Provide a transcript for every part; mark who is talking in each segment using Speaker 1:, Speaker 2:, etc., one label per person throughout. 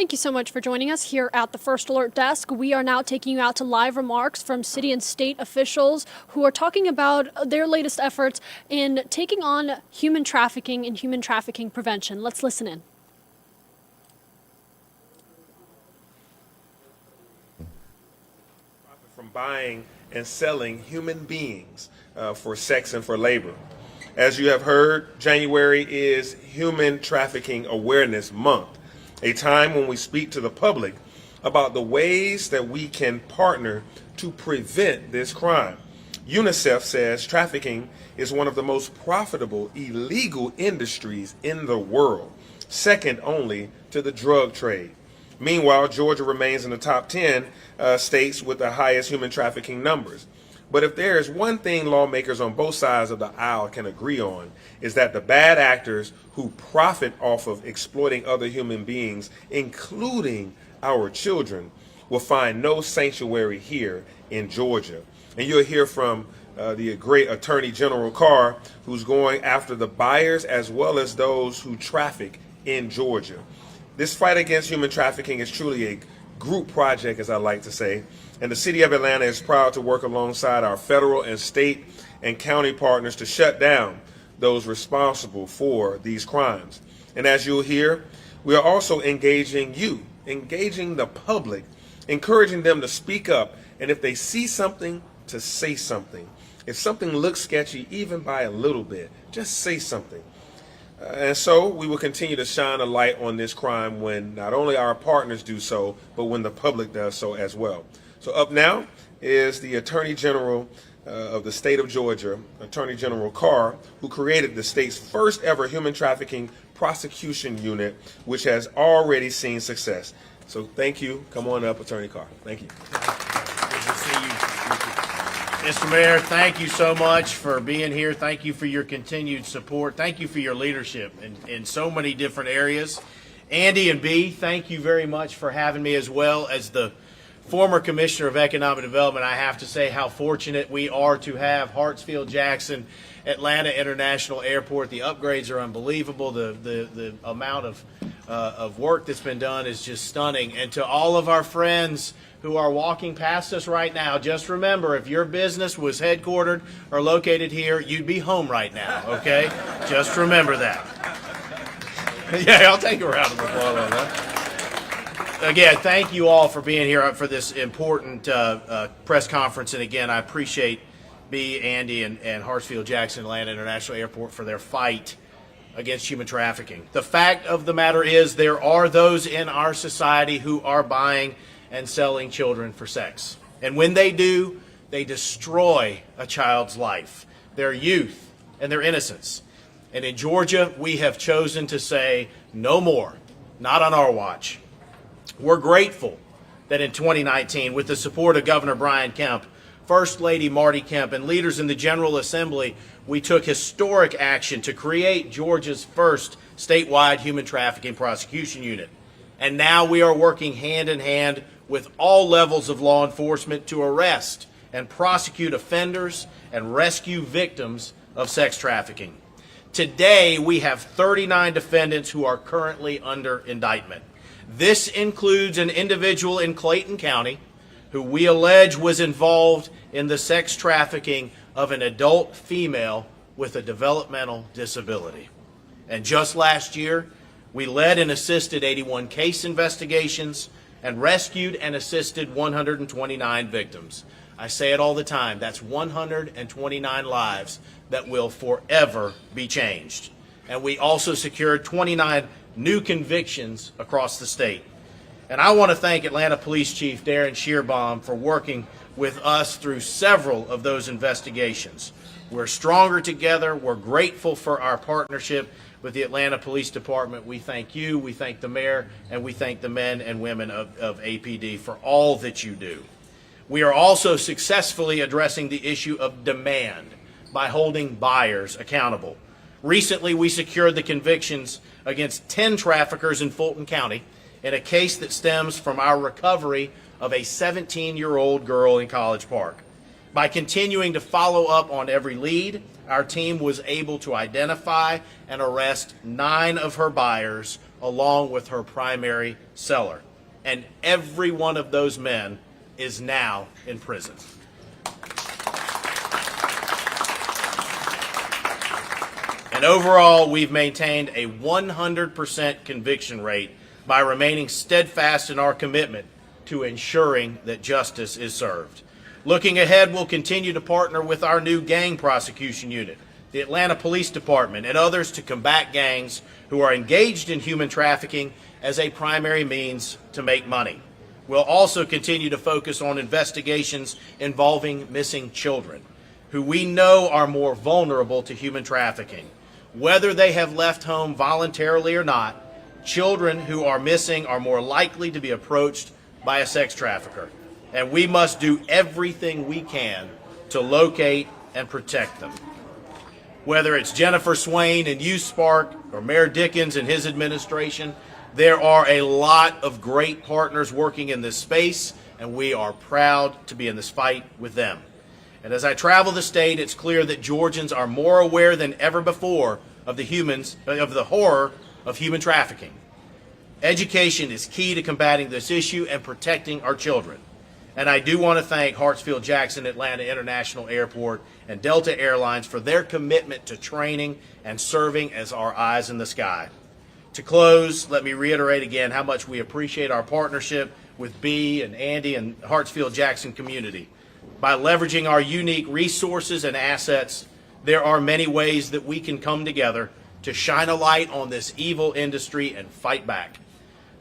Speaker 1: Thank you so much for joining us here at the First Alert Desk. We are now taking you out to live remarks from city and state officials who are talking about their latest efforts in taking on human trafficking and human trafficking prevention. Let's listen in.
Speaker 2: From buying and selling human beings for sex and for labor. As you have heard, January is Human Trafficking Awareness Month, a time when we speak to the public about the ways that we can partner to prevent this crime. UNICEF says trafficking is one of the most profitable illegal industries in the world, second only to the drug trade. Meanwhile, Georgia remains in the top 10 states with the highest human trafficking numbers. But if there is one thing lawmakers on both sides of the aisle can agree on, is that the bad actors who profit off of exploiting other human beings, including our children, will find no sanctuary here in Georgia. And you'll hear from the great Attorney General Carr, who's going after the buyers as well as those who traffic in Georgia. This fight against human trafficking is truly a group project, as I like to say, and the City of Atlanta is proud to work alongside our federal and state and county partners to shut down those responsible for these crimes. And as you'll hear, we are also engaging the public, encouraging them to speak up, and if they see something, to say something. If something looks sketchy, even by a little bit, just say something. And so we will continue to shine a light on this crime when not only our partners do so, but when the public does so as well. So up now is the Attorney General of the state of Georgia, Attorney General Carr, who created the state's first ever human trafficking prosecution unit, which has already seen success. So thank you. Come on up, Attorney Carr. Thank you.
Speaker 3: Good to see you. Mr. Mayor, thank you so much for being here. Thank you for your continued support. Thank you for your leadership in so many different areas. Andy and B, thank you very much for having me as well. As the former Commissioner of Economic Development, I have to say how fortunate we are to have Hartsfield-Jackson Atlanta International Airport. The upgrades are unbelievable. The amount of work that's been done is just stunning. And to all of our friends who are walking past us right now, just remember, if your business was headquartered or located here, you'd be home right now, okay? Just remember that. Yeah, I'll take a round of applause on that. Again, thank you all for being here for this important press conference. And again, I appreciate B, Andy, and Hartsfield-Jackson Atlanta International Airport for their fight against human trafficking. The fact of the matter is there are those in our society who are buying and selling children for sex. And when they do, they destroy a child's life, their youth, and their innocence. And in Georgia, we have chosen to say no more, not on our watch. We're grateful that in 2019, with the support of Governor Brian Kemp, First Lady Marty Kemp, and leaders in the General Assembly, we took historic action to create Georgia's first statewide human trafficking prosecution unit. And now we are working hand in hand with all levels of law enforcement to arrest and prosecute offenders and rescue victims of sex trafficking. Today, we have 39 defendants who are currently under indictment. This includes an individual in Clayton County who we allege was involved in the sex trafficking of an adult female with a developmental disability. And just last year, we led and assisted 81 case investigations and rescued and assisted 129 victims. I say it all the time, that's 129 lives that will forever be changed. And we also secured 29 new convictions across the state. And I want to thank Atlanta Police Chief Darren Shearbaum for working with us through several of those investigations. We're stronger together. We're grateful for our partnership with the Atlanta Police Department. We thank you, we thank the mayor, and we thank the men and women of APD for all that you do. We are also successfully addressing the issue of demand by holding buyers accountable. Recently, we secured the convictions against 10 traffickers in Fulton County in a case that stems from our recovery of a 17-year-old girl in College Park. By continuing to follow up on every lead, our team was able to identify and arrest 9 of her buyers along with her primary seller. And every one of those men is now in prison. And overall, we've maintained a 100% conviction rate by remaining steadfast in our commitment to ensuring that justice is served. Looking ahead, we'll continue to partner with our new gang prosecution unit, the Atlanta Police Department, and others to combat gangs who are engaged in human trafficking as a primary means to make money. We'll also continue to focus on investigations involving missing children, who we know are more vulnerable to human trafficking. Whether they have left home voluntarily or not, children who are missing are more likely to be approached by a sex trafficker. And we must do everything we can to locate and protect them. Whether it's Jennifer Swain and Youth Spark or Mayor Dickens and his administration, there are a lot of great partners working in this space, and we are proud to be in this fight with them. And as I travel the state, it's clear that Georgians are more aware than ever before of the horror of human trafficking. Education is key to combating this issue and protecting our children. And I do want to thank Hartsfield-Jackson Atlanta International Airport and Delta Airlines for their commitment to training and serving as our eyes in the sky. To close, let me reiterate again how much we appreciate our partnership with Bea and Andy and Hartsfield-Jackson community. By leveraging our unique resources and assets, there are many ways that we can come together to shine a light on this evil industry and fight back.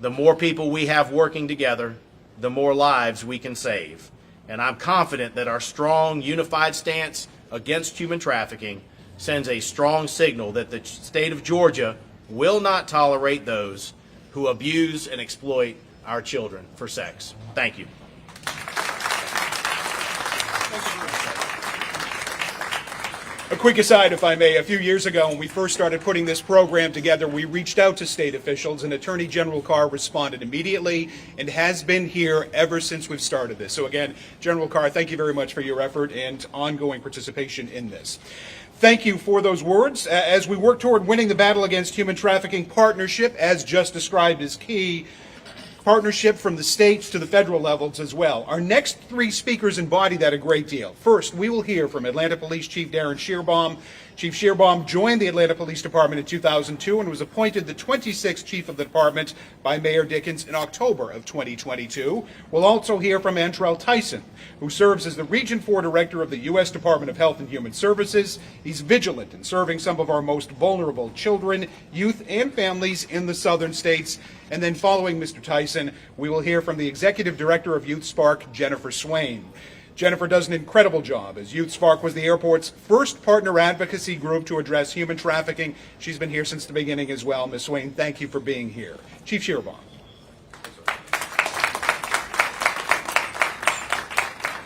Speaker 3: The more people we have working together, the more lives we can save. And I'm confident that our strong, unified stance against human trafficking sends a strong signal that the state of Georgia will not tolerate those who abuse and exploit our children for sex. Thank you.
Speaker 4: A quick aside, if I may. A few years ago, when we first started putting this program together, we reached out to state officials, and Attorney General Carr responded immediately and has been here ever since we've started this. So again, General Carr, thank you very much for your effort and ongoing participation in this. Thank you for those words. As we work toward winning the battle against human trafficking, partnership, as just described, is key. Partnership from the states to the federal levels as well. Our next 3 speakers embody that a great deal. First, we will hear from Atlanta Police Chief Darren Shearbaum. Chief Shearbaum joined the Atlanta Police Department in 2002 and was appointed the 26th Chief of the Department by Mayor Dickens in October of 2022. We'll also hear from Antrell Tyson, who serves as the Region 4 Director of the U.S. Department of Health and Human Services. He's vigilant in serving some of our most vulnerable children, youth, and families in the southern states. And then following Mr. Tyson, we will hear from the Executive Director of Youth Spark, Jennifer Swain. Jennifer does an incredible job, as Youth Spark was the airport's first partner advocacy group to address human trafficking. She's been here since the beginning as well. Ms. Swain, thank you for being here. Chief Shearbaum.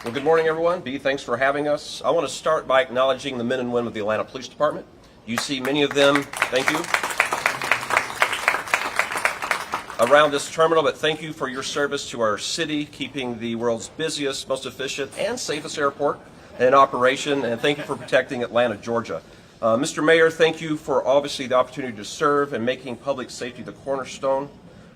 Speaker 5: Well, good morning, everyone. Bea, thanks for having us. I want to start by acknowledging the men and women of the Atlanta Police Department. You see many of them, thank you, around this terminal, but thank you for your service to our city, keeping the world's busiest, most efficient, and safest airport in operation, and thank you for protecting Atlanta, Georgia. Mr. Mayor, thank you for obviously the opportunity to serve and making public safety the cornerstone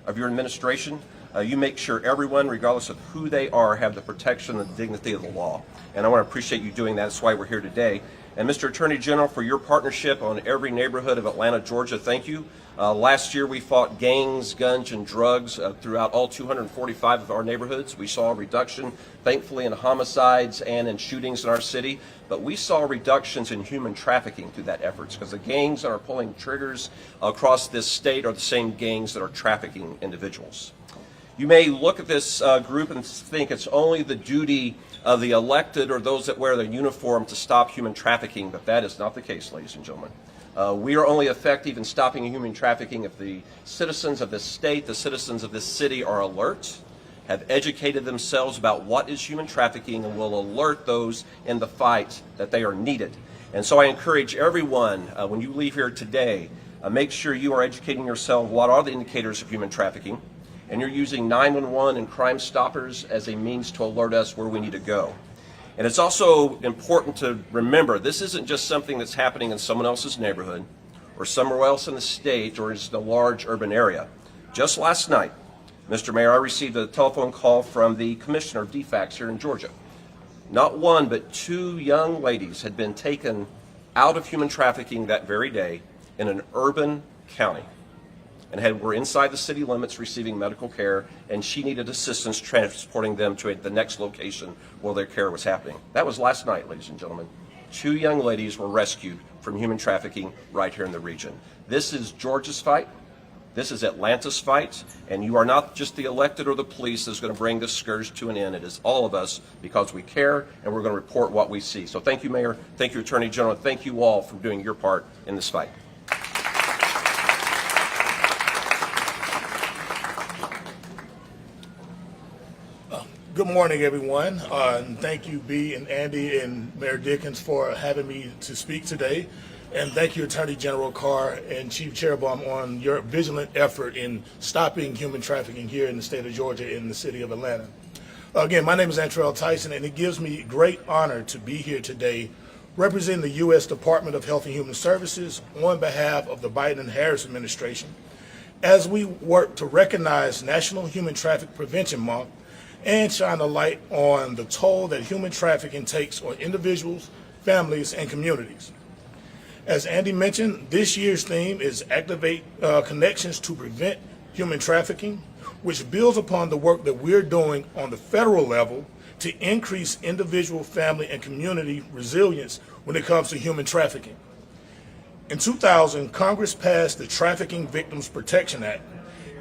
Speaker 5: of your administration. You make sure everyone, regardless of who they are, have the protection and the dignity of the law. And I want to appreciate you doing that. That's why we're here today. And Mr. Attorney General, for your partnership on every neighborhood of Atlanta, Georgia, thank you. Last year we fought gangs, guns, and drugs throughout all 245 of our neighborhoods. We saw a reduction, thankfully, in homicides and in shootings in our city, but we saw reductions in human trafficking through that efforts, because the gangs that are pulling triggers across this state are the same gangs that are trafficking individuals. You may look at this group and think it's only the duty of the elected or those that wear the uniform to stop human trafficking, but that is not the case, ladies and gentlemen. We are only effective in stopping human trafficking if the citizens of this state, the citizens of this city are alert, have educated themselves about what is human trafficking, and will alert those in the fight that they are needed. And so I encourage everyone, when you leave here today, make sure you are educating yourself what are the indicators of human trafficking, and you're using 911 and Crime Stoppers as a means to alert us where we need to go. And it's also important to remember this isn't just something that's happening in someone else's neighborhood or somewhere else in the state or just a large urban area. Just last night, Mr. Mayor, I received a telephone call from the Commissioner of DFACS here in Georgia. Not one, but 2 young ladies had been taken out of human trafficking that very day in an urban county and were inside the city limits receiving medical care, and she needed assistance transporting them to the next location where their care was happening. That was last night, ladies and gentlemen. 2 young ladies were rescued from human trafficking right here in the region. This is Georgia's fight. This is Atlanta's fight, and you are not just the elected or the police that's going to bring this scourge to an end. It is all of us because we care, and we're going to report what we see. So thank you, Mayor. Thank you, Attorney General. Thank you all for doing your part in this fight.
Speaker 6: Good morning, everyone. And thank you, B and Andy and Mayor Dickens for having me to speak today. And thank you, Attorney General Carr and Chief Cherubim, on your vigilant effort in stopping human trafficking here in the state of Georgia in the city of Atlanta. Again, my name is Antrell Tyson, and it gives me great honor to be here today representing the U.S. Department of Health and Human Services on behalf of the Biden and Harris administration as we work to recognize National Human Traffic Prevention Month and shine a light on the toll that human trafficking takes on individuals, families, and communities. As Andy mentioned, this year's theme is Activate Connections to Prevent Human Trafficking, which builds upon the work that we're doing on the federal level to increase individual, family, and community resilience when it comes to human trafficking. In 2000, Congress passed the Trafficking Victims Protection Act,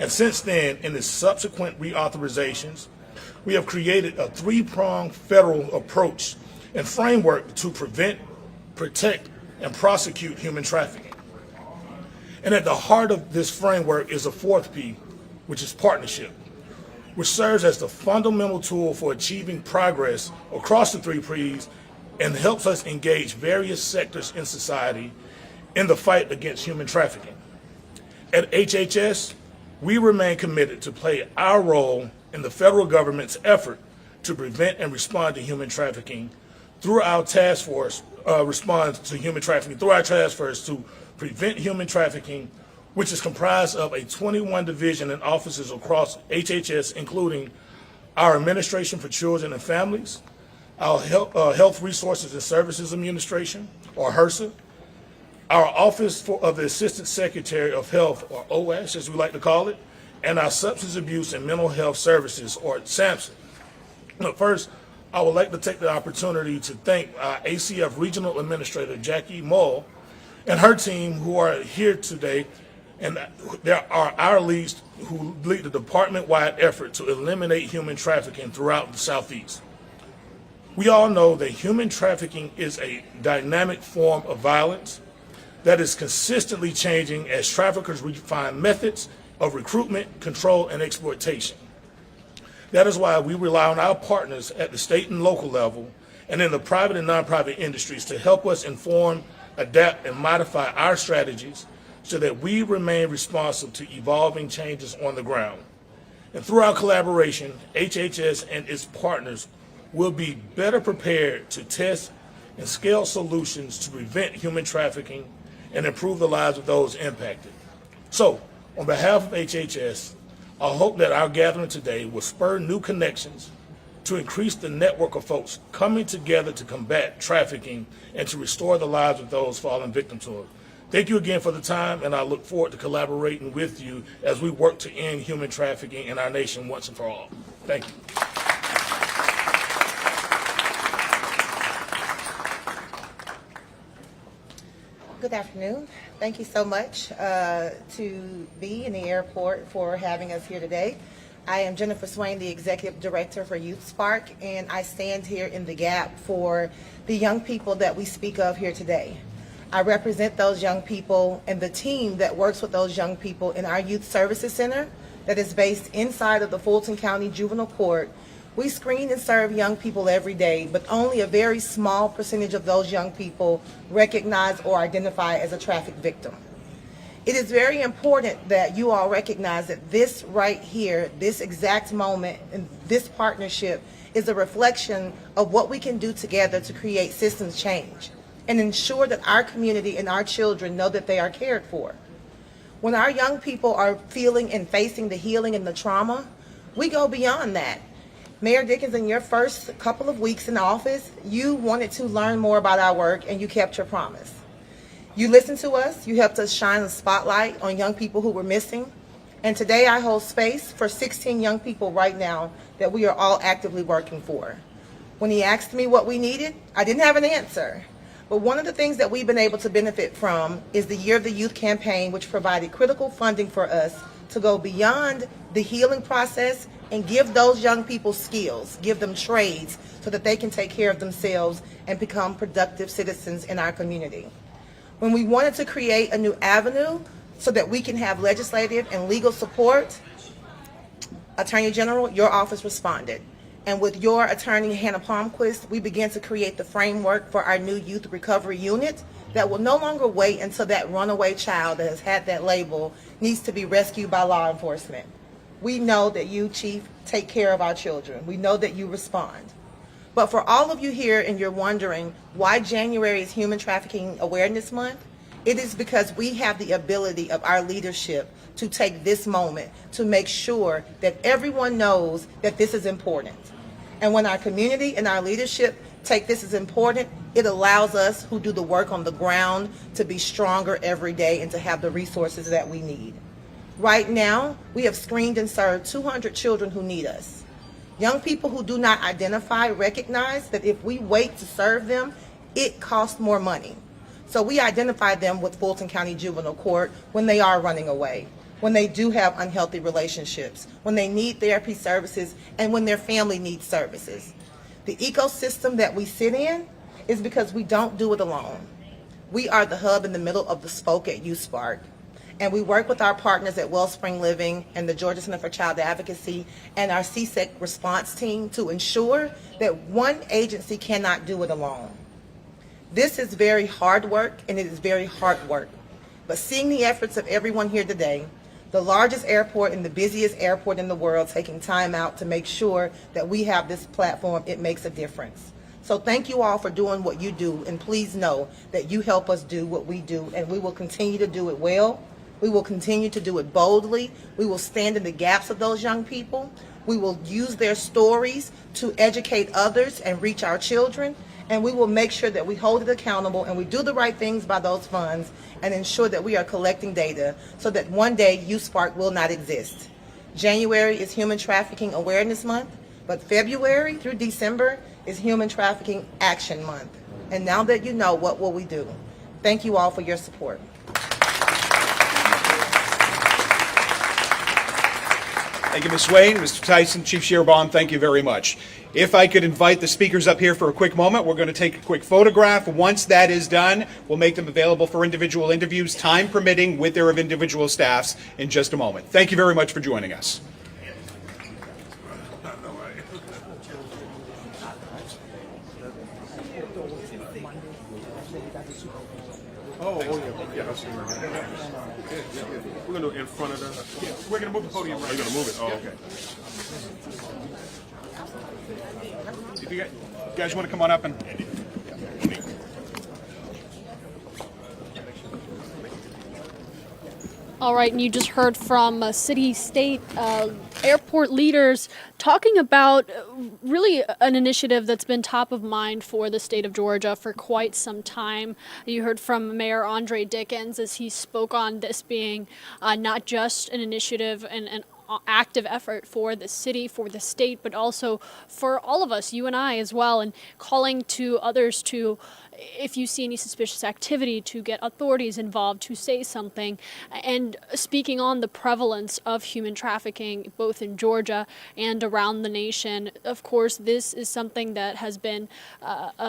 Speaker 6: and since then, in its subsequent reauthorizations, we have created a 3-pronged federal approach and framework to prevent, protect, and prosecute human trafficking. And at the heart of this framework is a 4th P, which is partnership, which serves as the fundamental tool for achieving progress across the 3 Ps and helps us engage various sectors in society in the fight against human trafficking. At HHS, we remain committed to play our role in the federal government's effort to prevent and respond to human trafficking through our task force, through our task force to prevent human trafficking, which is comprised of a 21 division and offices across HHS, including our Administration for Children and Families, our Health Resources and Services Administration, or HRSA, our Office of the Assistant Secretary of Health, or OASH as we like to call it, and our Substance Abuse and Mental Health Services, or SAMHSA. First, I would like to take the opportunity to thank our ACF Regional Administrator Jackie Mull and her team who are here today, and there are our leads who lead the department-wide effort to eliminate human trafficking throughout the Southeast. We all know that human trafficking is a dynamic form of violence that is consistently changing as traffickers refine methods of recruitment, control, and exploitation. That is why we rely on our partners at the state and local level and in the private and nonprofit industries to help us inform, adapt, and modify our strategies so that we remain responsive to evolving changes on the ground. And through our collaboration, HHS and its partners will be better prepared to test and scale solutions to prevent human trafficking and improve the lives of those impacted. So, on behalf of HHS, I hope that our gathering today will spur new connections to increase the network of folks coming together to combat trafficking and to restore the lives of those fallen victim to it. Thank you again for the time, and I look forward to collaborating with you as we work to end human trafficking in our nation once and for all. Thank you.
Speaker 7: Good afternoon. Thank you so much to be in the airport for having us here today. I am Jennifer Swain, the Executive Director for Youth Spark, and I stand here in the gap for the young people that we speak of here today. I represent those young people and the team that works with those young people in our Youth Services Center that is based inside of the Fulton County Juvenile Court. We screen and serve young people every day, but only a very small percentage of those young people recognize or identify as a traffic victim. It is very important that you all recognize that this right here, this exact moment, and this partnership is a reflection of what we can do together to create systems change and ensure that our community and our children know that they are cared for. When our young people are feeling and facing the healing and the trauma, we go beyond that. Mayor Dickens, in your first couple of weeks in office, you wanted to learn more about our work and you kept your promise. You listened to us, you helped us shine a spotlight on young people who were missing, and today I hold space for 16 young people right now that we are all actively working for. When he asked me what we needed, I didn't have an answer. But one of the things that we've been able to benefit from is the Year of the Youth campaign, which provided critical funding for us to go beyond the healing process and give those young people skills, give them trades so that they can take care of themselves and become productive citizens in our community. When we wanted to create a new avenue so that we can have legislative and legal support, Attorney General, your office responded. And with your attorney, Hannah Palmquist, we began to create the framework for our new youth recovery unit that will no longer wait until that runaway child that has had that label needs to be rescued by law enforcement. We know that you, Chief, take care of our children. We know that you respond. But for all of you here and you're wondering why January is Human Trafficking Awareness Month, it is because we have the ability of our leadership to take this moment to make sure that everyone knows that this is important. And when our community and our leadership take this as important, it allows us who do the work on the ground to be stronger every day and to have the resources that we need. Right now, we have screened and served 200 children who need us. Young people who do not identify recognize that if we wait to serve them, it costs more money. So we identify them with Fulton County Juvenile Court when they are running away, when they do have unhealthy relationships, when they need therapy services, and when their family needs services. The ecosystem that we sit in is because we don't do it alone. We are the hub in the middle of the spoke at YouthSpark. And we work with our partners at Wellspring Living and the Georgia Center for Child Advocacy and our CSEC response team to ensure that one agency cannot do it alone. This is very hard work and it is very hard work. But seeing the efforts of everyone here today, the largest airport and the busiest airport in the world taking time out to make sure that we have this platform, it makes a difference. So thank you all for doing what you do, and please know that you help us do what we do, and we will continue to do it well. We will continue to do it boldly. We will stand in the gaps of those young people. We will use their stories to educate others and reach our children. And we will make sure that we hold it accountable and we do the right things by those funds and ensure that we are collecting data so that one day YouthSpark will not exist. January is Human Trafficking Awareness Month, but February through December is Human Trafficking Action Month. And now that you know, what will we do? Thank you all for your support.
Speaker 4: Thank you, Ms. Swain. Mr. Tyson, Chief Shearbon, thank you very much. If I could invite the speakers up here for a quick moment, we're going to take a quick photograph. Once that is done, we'll make them available for individual interviews, time permitting, with their individual staffs in just a moment. Thank you very much for joining us.
Speaker 2: We're going to do it in front of the...
Speaker 4: Yeah, we're going to move the podium right.
Speaker 2: You're going to move it? Oh, okay.
Speaker 4: If you guys want to come on up and...
Speaker 1: All right, and you just heard from city, state, airport leaders talking about really an initiative that's been top of mind for the state of Georgia for quite some time. You heard from Mayor Andre Dickens as he spoke on this being not just an initiative and an active effort for the city, for the state, but also for all of us, you and I as well, and calling to others to, if you see any suspicious activity, to get authorities involved, to say something, and speaking on the prevalence of human trafficking both in Georgia and around the nation. Of course, this is something that has been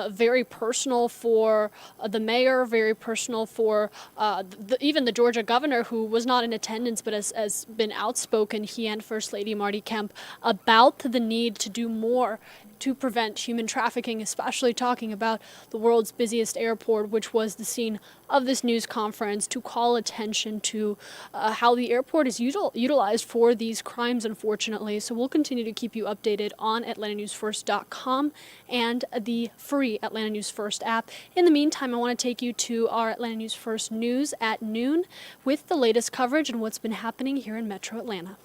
Speaker 1: very personal for the mayor, very personal for even the Georgia governor, who was not in attendance but has been outspoken, he and First Lady Marty Kemp, about the need to do more to prevent human trafficking, especially talking about the world's busiest airport, which was the scene of this news conference, to call attention to how the airport is utilized for these crimes, unfortunately. So we'll continue to keep you updated on AtlantaNewsFirst.com and the free Atlanta News First app. In the meantime, I want to take you to our Atlanta News First news at noon with the latest coverage and what's been happening here in Metro Atlanta.